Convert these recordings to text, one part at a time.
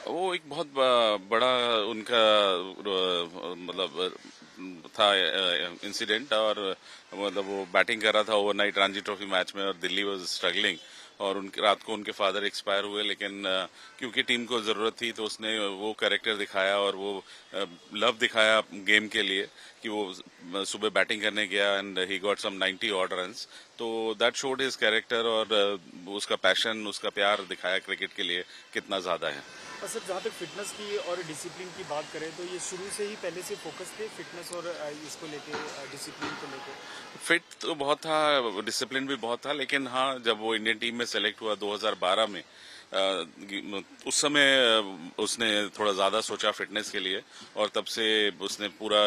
वो एक बहुत बड़ा उनका मतलब था इंसिडेंट। और मतलब वो बैटिंग कर रहा था ओवरनाइट रणजी ट्रॉफी मैच में और दिल्ली वाज स्ट्रगलिंग, और उनके रात को उनके फादर एक्सपायर हुए। लेकिन क्योंकि टीम को जरूरत थी तो उसने वो कैरेक्टर दिखाया और वो लव दिखाया गेम के लिए कि वो सुबह बैटिंग करने गया and he got some 90 odd runs. तो दैट शोड हिज कैरेक्टर, और उसका पैशन, उसका प्यार दिखाया क्रिकेट के लिए कितना ज्यादा है। और सर, जहाँ तक फिटनेस की और डिसिप्लिन की बात करें तो ये शुरू से ही पहले से फोकस थे फिटनेस और इसको लेके, डिसिप्लिन को लेके। फिट तो बहुत था, डिसिप्लिन भी बहुत था, लेकिन हाँ जब वो इंडियन टीम में सेलेक्ट हुआ 2012 में, उस समय उसने थोड़ा ज्यादा सोचा फिटनेस के लिए, और तब से उसने पूरा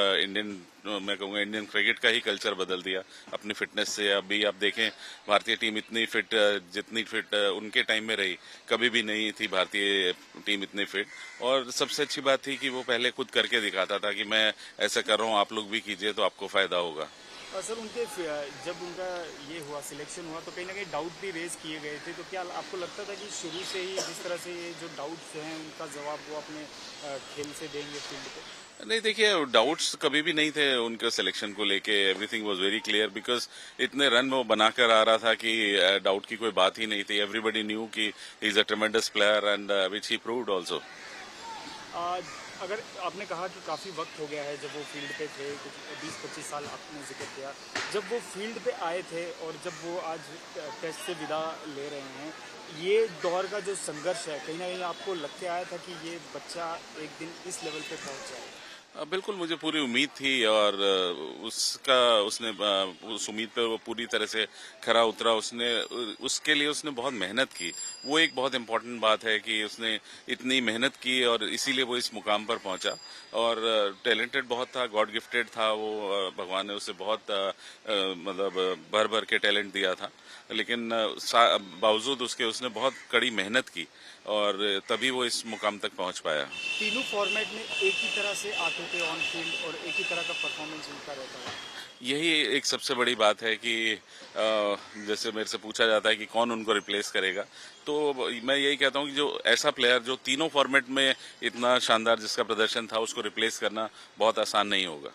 मैं कहूँगा इंडियन क्रिकेट का ही कल्चर बदल दिया अपनी फिटनेस से। अभी आप देखें भारतीय टीम इतनी फिट, जितनी फिट उनके टाइम में रही, कभी भी नहीं थी भारतीय टीम इतनी फिट। और सबसे अच्छी बात थी कि वो पहले खुद करके दिखाता था कि मैं ऐसा कर रहा हूँ, आप लोग भी कीजिए तो आपको फायदा होगा। और सर, जब उनका ये हुआ, सिलेक्शन हुआ, तो कहीं ना कहीं डाउट भी रेज किए गए थे। तो क्या आपको लगता था कि शुरू से ही जिस तरह से ये जो डाउट्स हैं उनका जवाब वो अपने खेल से देंगे फील्ड पे? नहीं, देखिए डाउट्स कभी भी नहीं थे उनके सिलेक्शन को लेके। Everything was very clear because इतने रन वो बनाकर आ रहा था कि डाउट की कोई बात ही नहीं थी। एवरीबडी न्यू कि he is a ट्रेमेंडस player and which he proved also. आज अगर आपने कहा कि काफ़ी वक्त हो गया है जब वो फील्ड पे थे, कुछ 20-25 साल आपने जिक्र किया, जब वो फील्ड पे आए थे और जब वो आज टेस्ट से विदा ले रहे हैं, ये दौर का जो संघर्ष है, कहीं ना कहीं आपको लग के आया था कि ये बच्चा एक दिन इस लेवल पे पहुंच जाएगा? बिल्कुल मुझे पूरी उम्मीद थी, और उसका उसने उस उम्मीद पे वो पूरी तरह से खरा उतरा। उसने उसके लिए उसने बहुत मेहनत की। वो एक बहुत इम्पोर्टेंट बात है कि उसने इतनी मेहनत की और इसीलिए वो इस मुकाम पर पहुंचा। और टैलेंटेड बहुत था, गॉड गिफ्टेड था वो। भगवान ने उसे बहुत मतलब भर भर के टैलेंट दिया था। लेकिन बावजूद उसके उसने बहुत कड़ी मेहनत की, और तभी वो इस मुकाम तक पहुंच पाया। तीनों फॉर्मेट में एक ही तरह से आते थे ऑन फील्ड और एक ही तरह का परफॉर्मेंस उनका रहता है। यही एक सबसे बड़ी बात है कि जैसे मेरे से पूछा जाता है कि कौन उनको रिप्लेस करेगा, तो मैं यही कहता हूँ कि जो ऐसा प्लेयर जो तीनों फॉर्मेट में इतना शानदार जिसका प्रदर्शन था, उसको रिप्लेस करना बहुत आसान नहीं होगा।